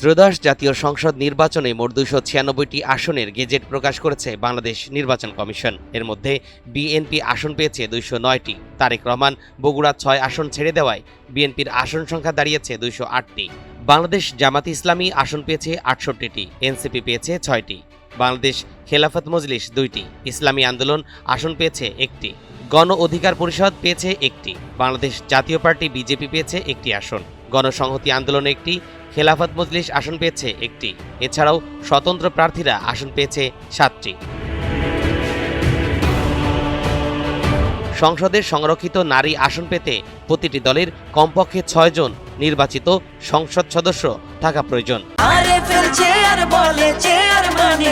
ত্রয়োদশ জাতীয় সংসদ নির্বাচনে মোট 296টি আসনের গেজেট প্রকাশ করেছে বাংলাদেশ নির্বাচন কমিশন। এর মধ্যে বিএনপি আসন পেয়েছে 209টি। তারেক রহমান বগুড়া 6 আসন ছেড়ে দেওয়ায় বিএনপির আসন সংখ্যা দাঁড়িয়েছে 208টি। বাংলাদেশ জামাতে ইসলামী আসন পেয়েছে 68টি, এনসিপি পেয়েছে 6টি, বাংলাদেশ খেলাফত মজলিস 2টি, ইসলামী আন্দোলন আসন পেয়েছে 1টি, গণ অধিকার পরিষদ পেয়েছে 1টি, বাংলাদেশ জাতীয় পার্টি বিজেপি পেয়েছে 1টি আসন, গণসংহতি আন্দোলন 1টি, খেলাফত মজলিস আসন পেয়েছে 1টি। এছাড়াও স্বতন্ত্র প্রার্থীরা আসন পেয়েছে 7টি। সংসদের সংরক্ষিত নারী আসন পেতে প্রতিটি দলের কমপক্ষে 6 জন নির্বাচিত সংসদ সদস্য থাকা প্রয়োজন। আরএফএল চেয়ার বলে চেয়ার মানে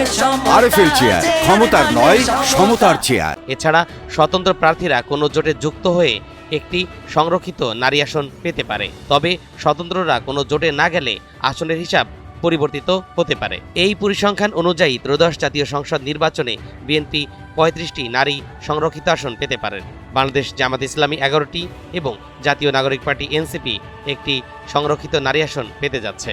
আরএফএল চেয়ার, ক্ষমতার নয় সমতার চেয়ার। এছাড়া স্বতন্ত্র প্রার্থীরা কোনো জোটে যুক্ত হয়ে একটি সংরক্ষিত নারী আসন পেতে পারে। তবে স্বতন্ত্ররা কোনো জোটে না গেলে আসনের হিসাব পরিবর্তিত হতে পারে। এই পরিসংখ্যান অনুযায়ী ত্রয়োদশ জাতীয় সংসদ নির্বাচনে বিএনপি 35টি নারী সংরক্ষিত আসন পেতে পারেন। বাংলাদেশ জামাতে ইসলামী 11টি এবং জাতীয় নাগরিক পার্টি এনসিপি একটি সংরক্ষিত নারী আসন পেতে যাচ্ছে।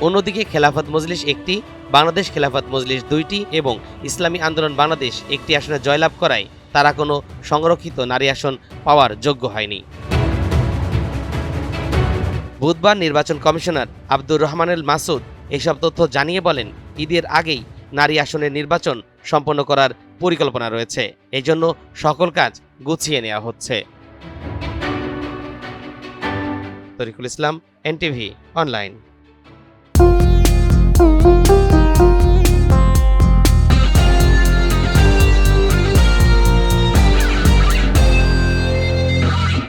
অন্যদিকে খেলাফত মজলিস 1টি, বাংলাদেশ খেলাফত মজলিস 2টি এবং ইসলামী আন্দোলন বাংলাদেশ 1টি আসনে জয়লাভ করায় তারা কোনো সংরক্ষিত নারী আসন পাওয়ার যোগ্য হয়নি। বুধবার নির্বাচন কমিশনার আব্দুর রহমানুল মাসুদ এসব তথ্য জানিয়ে বলেন, ঈদের আগেই নারী আসনের নির্বাচন সম্পন্ন করার পরিকল্পনা রয়েছে। এজন্য সকল কাজ গুছিয়ে নেওয়া হচ্ছে। তরিকুল ইসলাম, এনটিভি অনলাইন।